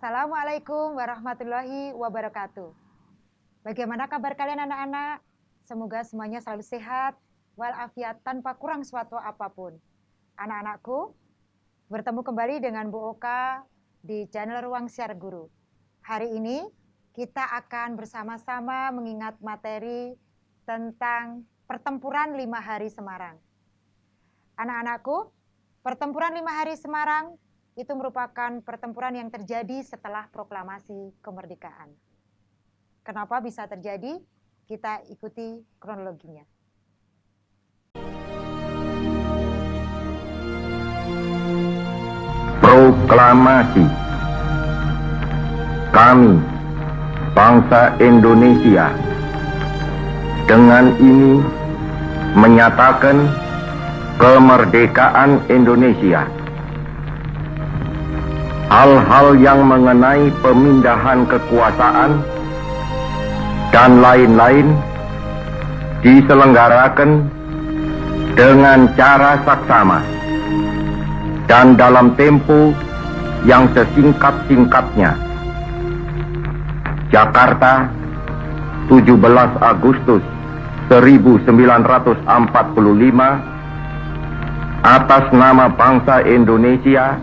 Assalamualaikum warahmatullahi wabarakatuh. Bagaimana kabar kalian anak-anak? Semoga semuanya selalu sehat, walafiat tanpa kurang suatu apapun. Anak-anakku, bertemu kembali dengan Bu Oka di channel Ruang Siar Guru. Hari ini kita akan bersama-sama mengingat materi tentang pertempuran 5 hari Semarang. Anak-anakku, pertempuran 5 hari Semarang itu merupakan pertempuran yang terjadi setelah proklamasi kemerdekaan. Kenapa bisa terjadi? Kita ikuti kronologinya. Proklamasi. Kami, bangsa Indonesia, dengan ini menyatakan kemerdekaan Indonesia. Hal-hal yang mengenai pemindahan kekuasaan dan lain-lain diselenggarakan dengan cara saksama dan dalam tempo yang sesingkat-singkatnya. Jakarta, 17 Agustus 1945, atas nama bangsa Indonesia,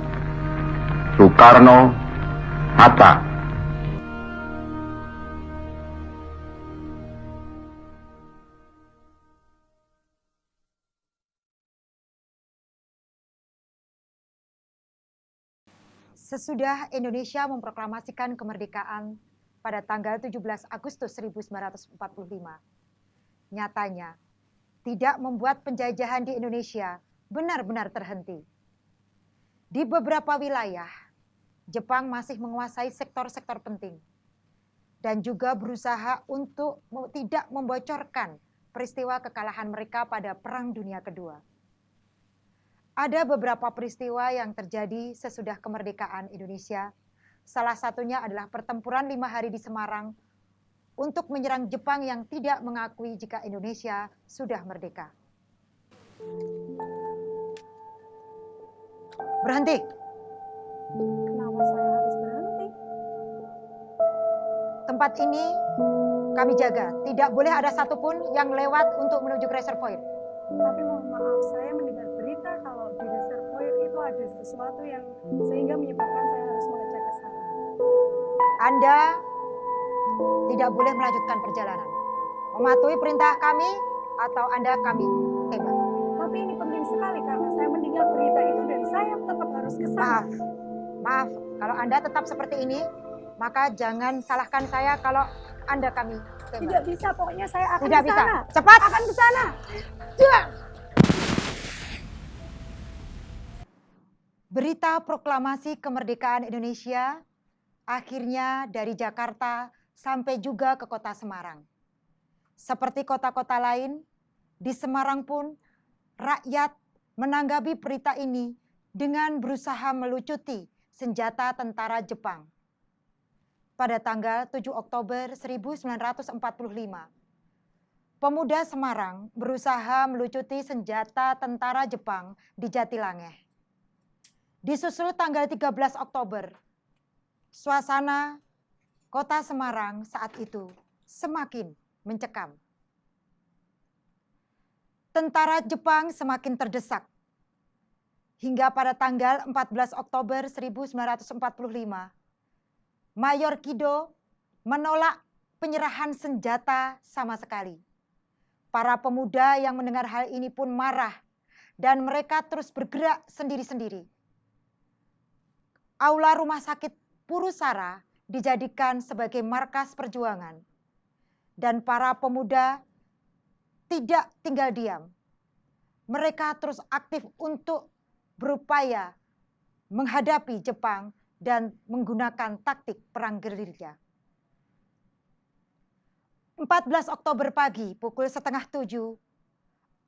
Soekarno, Hatta. Sesudah Indonesia memproklamasikan kemerdekaan pada tanggal 17 Agustus 1945, nyatanya tidak membuat penjajahan di Indonesia benar-benar terhenti. Di beberapa wilayah, Jepang masih menguasai sektor-sektor penting dan juga berusaha untuk tidak membocorkan peristiwa kekalahan mereka pada Perang Dunia Kedua. Ada beberapa peristiwa yang terjadi sesudah kemerdekaan Indonesia. Salah satunya adalah pertempuran 5 hari di Semarang untuk menyerang Jepang yang tidak mengakui jika Indonesia sudah merdeka. Berhenti. Kenapa saya harus berhenti? Tempat ini kami jaga. Tidak boleh ada satupun yang lewat untuk menuju ke reservoir. Tapi mohon maaf, saya mendengar berita kalau di reservoir itu ada sesuatu yang sehingga menyebabkan saya harus mengecek ke sana. Anda tidak boleh melanjutkan perjalanan. Mematuhi perintah kami atau Anda kami tembak. Tapi ini penting sekali karena saya mendengar berita itu dan saya tetap harus ke sana. Maaf, kalau Anda tetap seperti ini, maka jangan salahkan saya kalau Anda kami tembak. Tidak bisa, pokoknya saya akan Tidak ke bisa. sana. Cepat. Akan ke sana. Berita proklamasi kemerdekaan Indonesia akhirnya dari Jakarta sampai juga ke kota Semarang. Seperti kota-kota lain, di Semarang pun rakyat menanggapi berita ini dengan berusaha melucuti senjata tentara Jepang. Pada tanggal 7 Oktober 1945, pemuda Semarang berusaha melucuti senjata tentara Jepang di Jatilangeh. Disusul tanggal 13 Oktober, suasana kota Semarang saat itu semakin mencekam. Tentara Jepang semakin terdesak. Hingga pada tanggal 14 Oktober 1945, Mayor Kido menolak penyerahan senjata sama sekali. Para pemuda yang mendengar hal ini pun marah dan mereka terus bergerak sendiri-sendiri. Aula rumah sakit Purusara dijadikan sebagai markas perjuangan. Dan para pemuda tidak tinggal diam. Mereka terus aktif untuk berupaya menghadapi Jepang dan menggunakan taktik perang gerilya. 14 Oktober pagi pukul 6:30,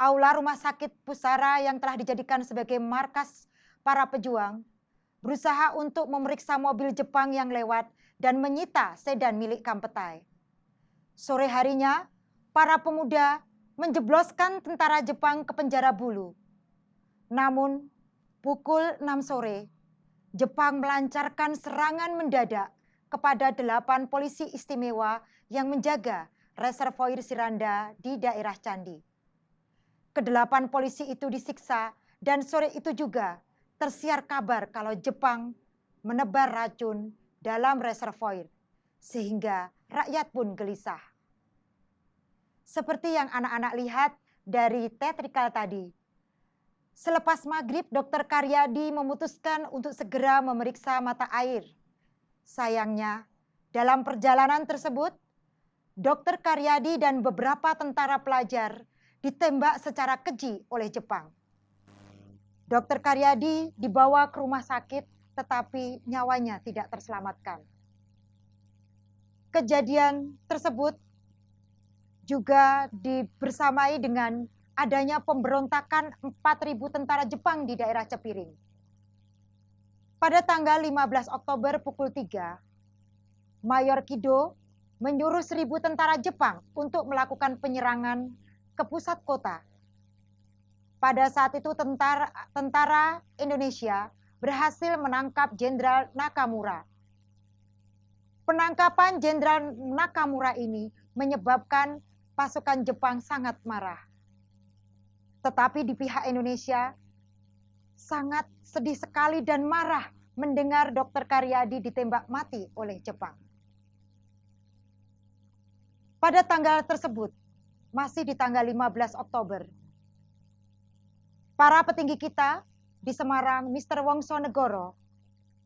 aula rumah sakit Pusara yang telah dijadikan sebagai markas para pejuang berusaha untuk memeriksa mobil Jepang yang lewat dan menyita sedan milik Kampetai. Sore harinya, para pemuda menjebloskan tentara Jepang ke penjara Bulu. Namun, pukul 6 sore, Jepang melancarkan serangan mendadak kepada 8 polisi istimewa yang menjaga reservoir Siranda di daerah Candi. Ke-8 polisi itu disiksa dan sore itu juga tersiar kabar kalau Jepang menebar racun dalam reservoir sehingga rakyat pun gelisah. Seperti yang anak-anak lihat dari teatrikal tadi, selepas maghrib Dr. Karyadi memutuskan untuk segera memeriksa mata air. Sayangnya, dalam perjalanan tersebut, Dr. Karyadi dan beberapa tentara pelajar ditembak secara keji oleh Jepang. Dr. Karyadi dibawa ke rumah sakit tetapi nyawanya tidak terselamatkan. Kejadian tersebut juga dibersamai dengan adanya pemberontakan 4.000 tentara Jepang di daerah Cepiring. Pada tanggal 15 Oktober pukul 3, Mayor Kido menyuruh 1.000 tentara Jepang untuk melakukan penyerangan ke pusat kota. Pada saat itu tentara Indonesia berhasil menangkap Jenderal Nakamura. Penangkapan Jenderal Nakamura ini menyebabkan pasukan Jepang sangat marah. Tetapi di pihak Indonesia sangat sedih sekali dan marah mendengar Dr. Karyadi ditembak mati oleh Jepang. Pada tanggal tersebut, masih di tanggal 15 Oktober, para petinggi kita di Semarang, Mr. Wongsonegoro,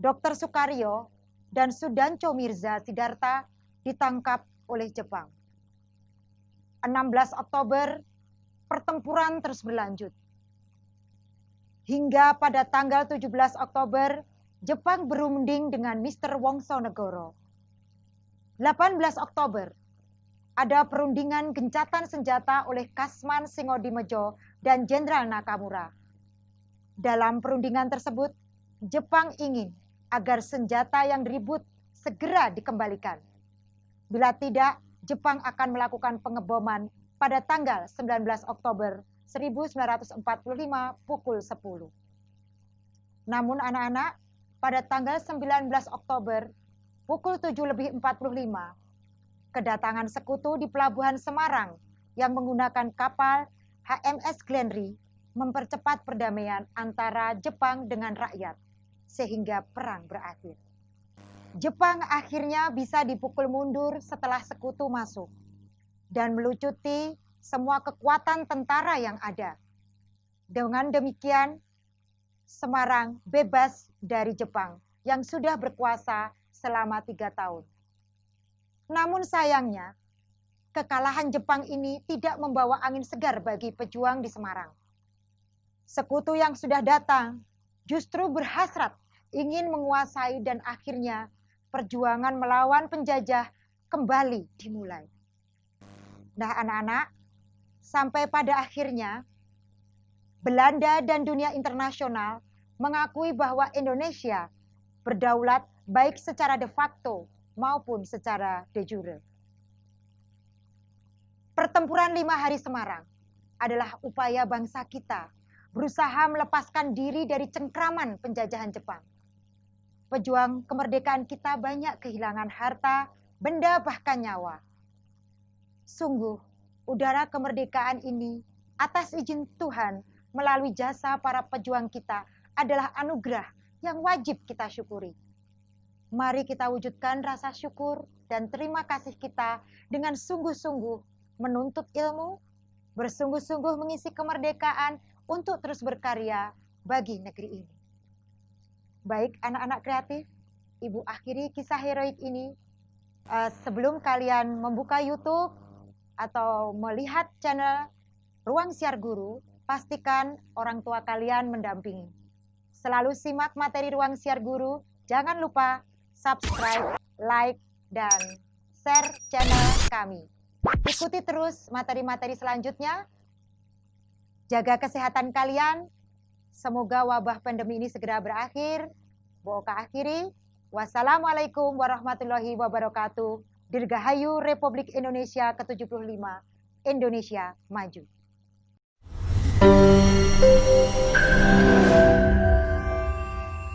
Dr. Sukaryo, dan Sudanco Mirza Sidarta ditangkap oleh Jepang. 16 Oktober, pertempuran terus berlanjut. Hingga pada tanggal 17 Oktober, Jepang berunding dengan Mr. Wongsonegoro. 18 Oktober, ada perundingan gencatan senjata oleh Kasman Singodimejo dan Jenderal Nakamura. Dalam perundingan tersebut, Jepang ingin agar senjata yang diribut segera dikembalikan. Bila tidak, Jepang akan melakukan pengeboman pada tanggal 19 Oktober 1945 pukul 10. Namun anak-anak, pada tanggal 19 Oktober pukul 7:45, kedatangan sekutu di Pelabuhan Semarang yang menggunakan kapal HMS Glenry mempercepat perdamaian antara Jepang dengan rakyat, sehingga perang berakhir. Jepang akhirnya bisa dipukul mundur setelah sekutu masuk dan melucuti semua kekuatan tentara yang ada. Dengan demikian, Semarang bebas dari Jepang yang sudah berkuasa selama 3 tahun. Namun sayangnya, kekalahan Jepang ini tidak membawa angin segar bagi pejuang di Semarang. Sekutu yang sudah datang justru berhasrat ingin menguasai dan akhirnya perjuangan melawan penjajah kembali dimulai. Nah anak-anak, sampai pada akhirnya Belanda dan dunia internasional mengakui bahwa Indonesia berdaulat baik secara de facto maupun secara de jure. Pertempuran 5 hari Semarang adalah upaya bangsa kita berusaha melepaskan diri dari cengkraman penjajahan Jepang. Pejuang kemerdekaan kita banyak kehilangan harta, benda, bahkan nyawa. Sungguh, udara kemerdekaan ini atas izin Tuhan melalui jasa para pejuang kita adalah anugerah yang wajib kita syukuri. Mari kita wujudkan rasa syukur dan terima kasih kita dengan sungguh-sungguh menuntut ilmu, bersungguh-sungguh mengisi kemerdekaan untuk terus berkarya bagi negeri ini. Baik anak-anak kreatif, Ibu akhiri kisah heroik ini. Sebelum kalian membuka YouTube atau melihat channel Ruang Siar Guru, pastikan orang tua kalian mendampingi. Selalu simak materi Ruang Siar Guru, jangan lupa subscribe, like, dan share channel kami. Ikuti terus materi-materi selanjutnya. Jaga kesehatan kalian. Semoga wabah pandemi ini segera berakhir. Boka akhiri. Wassalamualaikum warahmatullahi wabarakatuh. Dirgahayu Republik Indonesia ke-75. Indonesia maju.